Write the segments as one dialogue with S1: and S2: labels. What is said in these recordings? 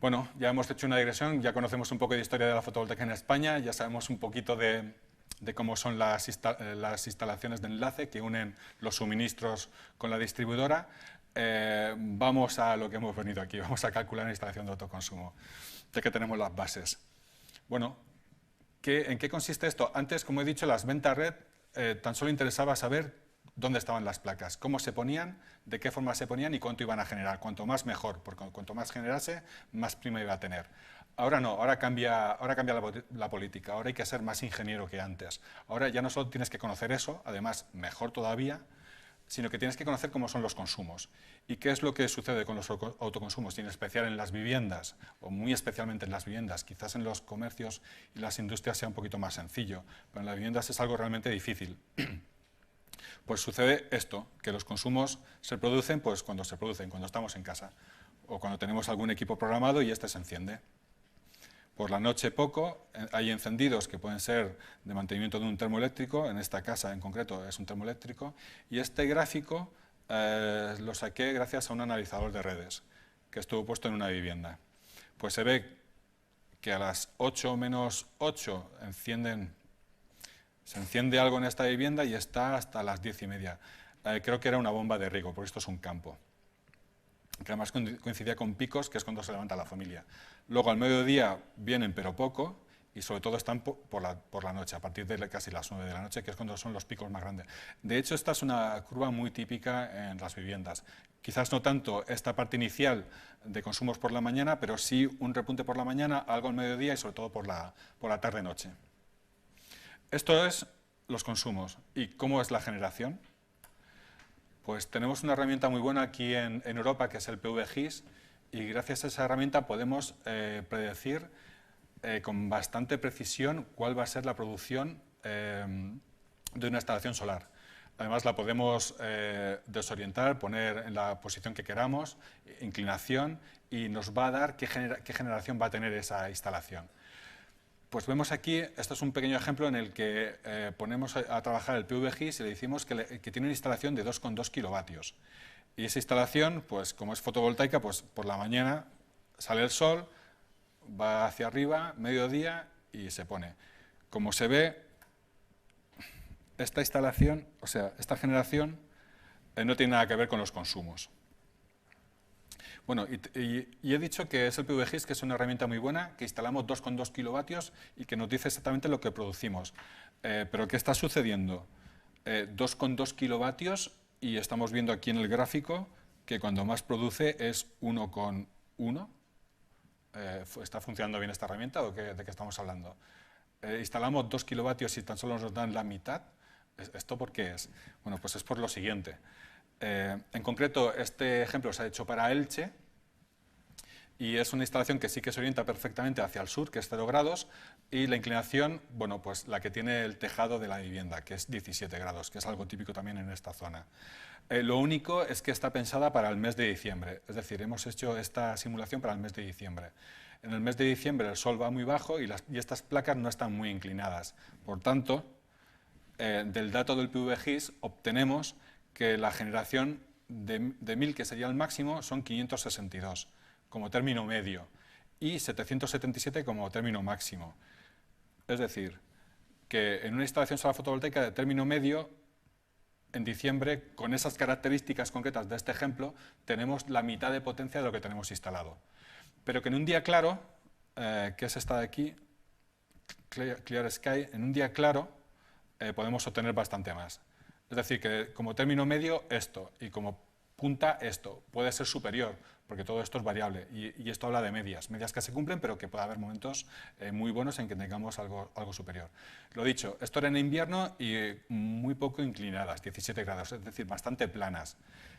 S1: Bueno, ya hemos hecho una digresión, ya conocemos un poco de historia de la fotovoltaica en España, ya sabemos un poquito de cómo son las instalaciones de enlace que unen los suministros con la distribuidora. Vamos a lo que hemos venido aquí, vamos a calcular la instalación de autoconsumo, ya que tenemos las bases. Bueno, ¿en qué consiste esto? Antes, como he dicho, las ventas red tan solo interesaba saber dónde estaban las placas, cómo se ponían, de qué forma se ponían y cuánto iban a generar. Cuanto más mejor, porque cuanto más generase, más prima iba a tener. Ahora no, ahora cambia la política, ahora hay que ser más ingeniero que antes. Ahora ya no solo tienes que conocer eso, además mejor todavía, sino que tienes que conocer cómo son los consumos. ¿Y qué es lo que sucede con los autoconsumos? Y en especial en las viviendas, o muy especialmente en las viviendas. Quizás en los comercios y las industrias sea un poquito más sencillo, pero en las viviendas es algo realmente difícil. Pues sucede esto, que los consumos se producen pues, cuando estamos en casa, o cuando tenemos algún equipo programado y este se enciende. Por la noche poco, hay encendidos que pueden ser de mantenimiento de un termoeléctrico, en esta casa en concreto es un termoeléctrico, y este gráfico lo saqué gracias a un analizador de redes, que estuvo puesto en una vivienda. Pues se ve que a las 8 menos 8 se enciende algo en esta vivienda y está hasta las 10:30. Creo que era una bomba de riego, porque esto es un campo, que además coincidía con picos, que es cuando se levanta la familia. Luego al mediodía vienen, pero poco, y sobre todo están por la noche, a partir de casi las 9 de la noche, que es cuando son los picos más grandes. De hecho, esta es una curva muy típica en las viviendas. Quizás no tanto esta parte inicial de consumos por la mañana, pero sí un repunte por la mañana, algo al mediodía y sobre todo por la tarde-noche. Esto es los consumos. ¿Y cómo es la generación? Pues tenemos una herramienta muy buena aquí en Europa, que es el PV-GIS, y gracias a esa herramienta podemos predecir con bastante precisión cuál va a ser la producción de una instalación solar. Además la podemos desorientar, poner en la posición que queramos, inclinación, y nos va a dar qué generación va a tener esa instalación. Pues vemos aquí, esto es un pequeño ejemplo en el que ponemos a trabajar el PV-GIS y le decimos que tiene una instalación de 2,2 kilovatios. Y esa instalación, pues como es fotovoltaica, pues por la mañana sale el sol, va hacia arriba, mediodía y se pone. Como se ve, esta instalación, o sea, esta generación no tiene nada que ver con los consumos. Bueno, y he dicho que es el PV-GIS, que es una herramienta muy buena, que instalamos 2,2 kilovatios y que nos dice exactamente lo que producimos. Pero ¿qué está sucediendo? 2,2 kilovatios y estamos viendo aquí en el gráfico que cuando más produce es 1,1. ¿Está funcionando bien esta herramienta o de qué estamos hablando? Instalamos 2 kilovatios y tan solo nos dan la mitad. ¿Esto por qué es? Bueno, pues es por lo siguiente. En concreto, este ejemplo se ha hecho para Elche y es una instalación que sí que se orienta perfectamente hacia el sur, que es 0 grados, y la inclinación, bueno, pues la que tiene el tejado de la vivienda, que es 17 grados, que es algo típico también en esta zona. Lo único es que está pensada para el mes de diciembre, es decir, hemos hecho esta simulación para el mes de diciembre. En el mes de diciembre el sol va muy bajo y estas placas no están muy inclinadas. Por tanto, del dato del PV-GIS obtenemos que la generación de 1000, que sería el máximo, son 562 como término medio y 777 como término máximo. Es decir, que en una instalación solar fotovoltaica de término medio, en diciembre, con esas características concretas de este ejemplo, tenemos la mitad de potencia de lo que tenemos instalado. Pero que en un día claro, que es esta de aquí, Clear Sky, en un día claro podemos obtener bastante más. Es decir, que como término medio esto, y como punta esto, puede ser superior, porque todo esto es variable, y esto habla de medias que se cumplen, pero que puede haber momentos muy buenos en que tengamos algo superior. Lo dicho, esto era en invierno y muy poco inclinadas, 17 grados, es decir, bastante planas.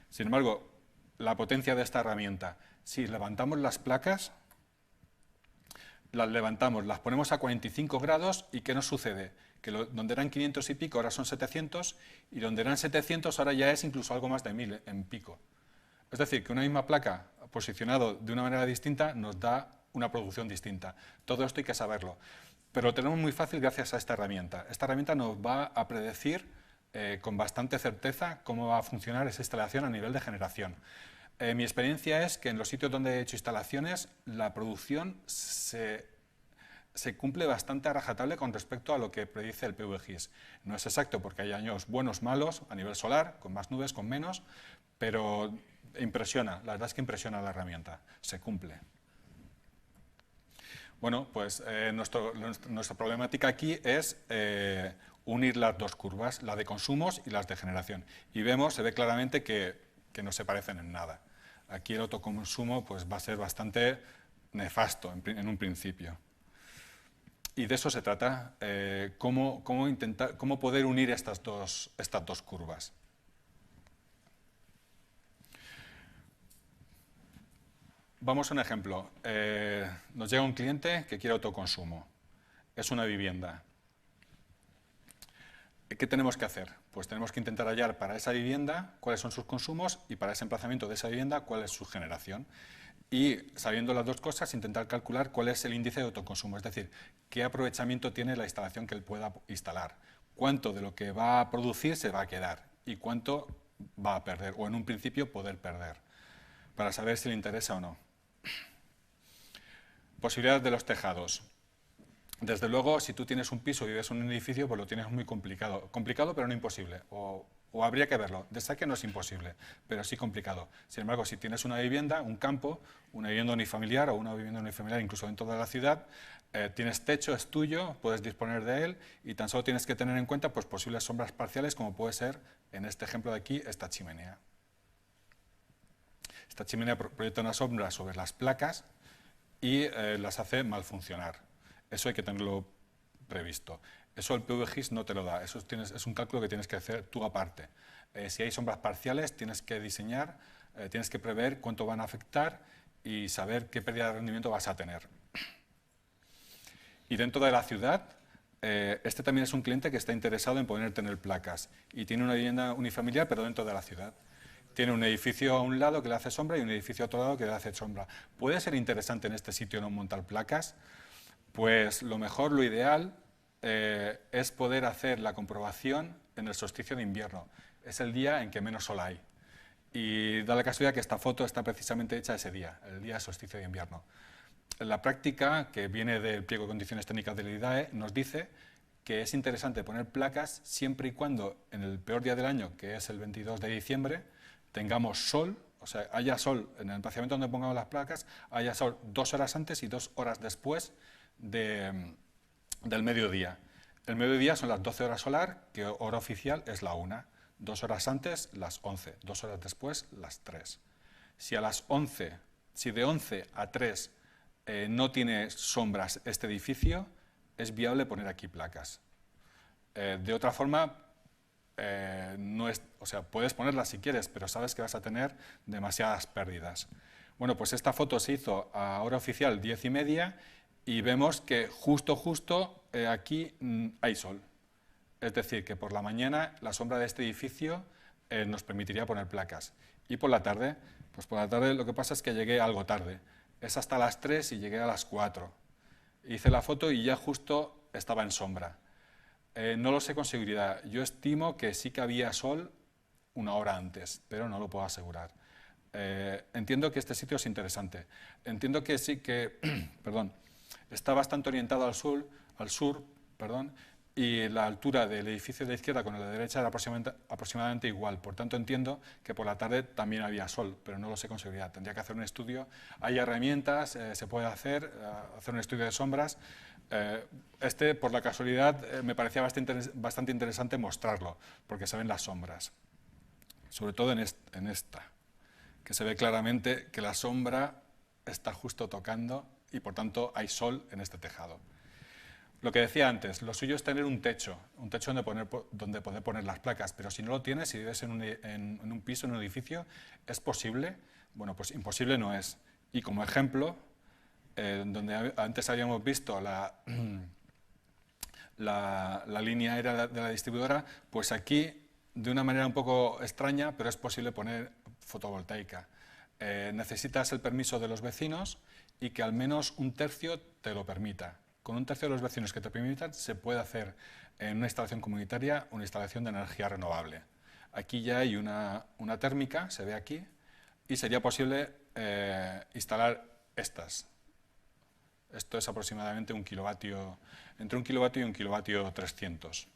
S1: Sin embargo, la potencia de esta herramienta, si levantamos las placas, las levantamos, las ponemos a 45 grados, ¿y qué nos sucede? Que donde eran 500 y pico ahora son 700, y donde eran 700 ahora ya es incluso algo más de 1000 en pico. Es decir, que una misma placa posicionado de una manera distinta nos da una producción distinta. Todo esto hay que saberlo. Pero lo tenemos muy fácil gracias a esta herramienta. Esta herramienta nos va a predecir con bastante certeza cómo va a funcionar esa instalación a nivel de generación. Mi experiencia es que en los sitios donde he hecho instalaciones, la producción se cumple bastante a rajatabla con respecto a lo que predice el PVGIS. No es exacto porque hay años buenos, malos, a nivel solar, con más nubes, con menos, pero impresiona, la verdad es que impresiona la herramienta, se cumple. Bueno, pues nuestra problemática aquí es unir las dos curvas, la de consumos y las de generación. Y se ve claramente que no se parecen en nada. Aquí el autoconsumo pues, va a ser bastante nefasto en un principio. Y de eso se trata, cómo poder unir estas dos curvas. Vamos a un ejemplo. Nos llega un cliente que quiere autoconsumo. Es una vivienda. ¿Qué tenemos que hacer? Pues tenemos que intentar hallar para esa vivienda cuáles son sus consumos y para ese emplazamiento de esa vivienda cuál es su generación. Y sabiendo las dos cosas, intentar calcular cuál es el índice de autoconsumo, es decir, qué aprovechamiento tiene la instalación que él pueda instalar, cuánto de lo que va a producir se va a quedar y cuánto va a perder, o en un principio poder perder, para saber si le interesa o no. Posibilidades de los tejados. Desde luego, si tú tienes un piso y vives en un edificio, pues lo tienes muy complicado. Complicado, pero no imposible. O habría que verlo. De saque no es imposible, pero sí complicado. Sin embargo, si tienes una vivienda, un campo, una vivienda unifamiliar o una vivienda unifamiliar incluso dentro de la ciudad, tienes techo, es tuyo, puedes disponer de él y tan solo tienes que tener en cuenta pues, posibles sombras parciales, como puede ser, en este ejemplo de aquí, esta chimenea. Esta chimenea proyecta una sombra sobre las placas y las hace mal funcionar. Eso hay que tenerlo previsto. Eso el PVGIS no te lo da, eso es un cálculo que tienes que hacer tú aparte. Si hay sombras parciales, tienes que diseñar, tienes que prever cuánto van a afectar y saber qué pérdida de rendimiento vas a tener. Y dentro de la ciudad, este también es un cliente que está interesado en poder tener placas y tiene una vivienda unifamiliar, pero dentro de la ciudad. Tiene un edificio a un lado que le hace sombra y un edificio a otro lado que le hace sombra. ¿Puede ser interesante en este sitio no montar placas? Pues lo mejor, lo ideal, es poder hacer la comprobación en el solsticio de invierno. Es el día en que menos sol hay. Y da la casualidad que esta foto está precisamente hecha ese día, el día del solsticio de invierno. La práctica, que viene del pliego de condiciones técnicas del IDAE, nos dice que es interesante poner placas siempre y cuando en el peor día del año, que es el 22 de diciembre, tengamos sol, o sea, haya sol en el emplazamiento donde pongamos las placas, haya sol 2 horas antes y 2 horas después del mediodía. El mediodía son las 12 horas solar, que hora oficial es la 1. 2 horas antes, las 11. 2 horas después, las 3. Si de 11 a 3 no tiene sombras este edificio, es viable poner aquí placas. De otra forma, no es, o sea, puedes ponerlas si quieres, pero sabes que vas a tener demasiadas pérdidas. Bueno, pues esta foto se hizo a hora oficial 10:30 y vemos que justo aquí hay sol. Es decir, que por la mañana la sombra de este edificio nos permitiría poner placas. Y por la tarde, pues por la tarde lo que pasa es que llegué algo tarde. Es hasta las 3 y llegué a las 4. Hice la foto y ya justo estaba en sombra. No lo sé con seguridad. Yo estimo que sí que había sol una hora antes, pero no lo puedo asegurar. Entiendo que este sitio es interesante. Entiendo que sí que, perdón, está bastante orientado al sur, y la altura del edificio de la izquierda con el de la derecha era aproximadamente igual. Por tanto, entiendo que por la tarde también había sol, pero no lo sé con seguridad. Tendría que hacer un estudio. Hay herramientas, se puede hacer un estudio de sombras. Por la casualidad, me parecía bastante interesante mostrarlo, porque se ven las sombras. Sobre todo en esta, que se ve claramente que la sombra está justo tocando y, por tanto, hay sol en este tejado. Lo que decía antes, lo suyo es tener un techo donde poder poner las placas, pero si no lo tienes, si vives en un piso, en un edificio, ¿es posible? Bueno, pues imposible no es. Y como ejemplo, donde antes habíamos visto la línea aérea de la distribuidora, pues aquí, de una manera un poco extraña, pero es posible poner fotovoltaica. Necesitas el permiso de los vecinos y que al menos un tercio te lo permita. Con un tercio de los vecinos que te permitan, se puede hacer en una instalación comunitaria una instalación de energía renovable. Aquí ya hay una térmica, se ve aquí, y sería posible instalar estas. Esto es aproximadamente un kilovatio, entre 1 kilovatio y 1 kilovatio 300.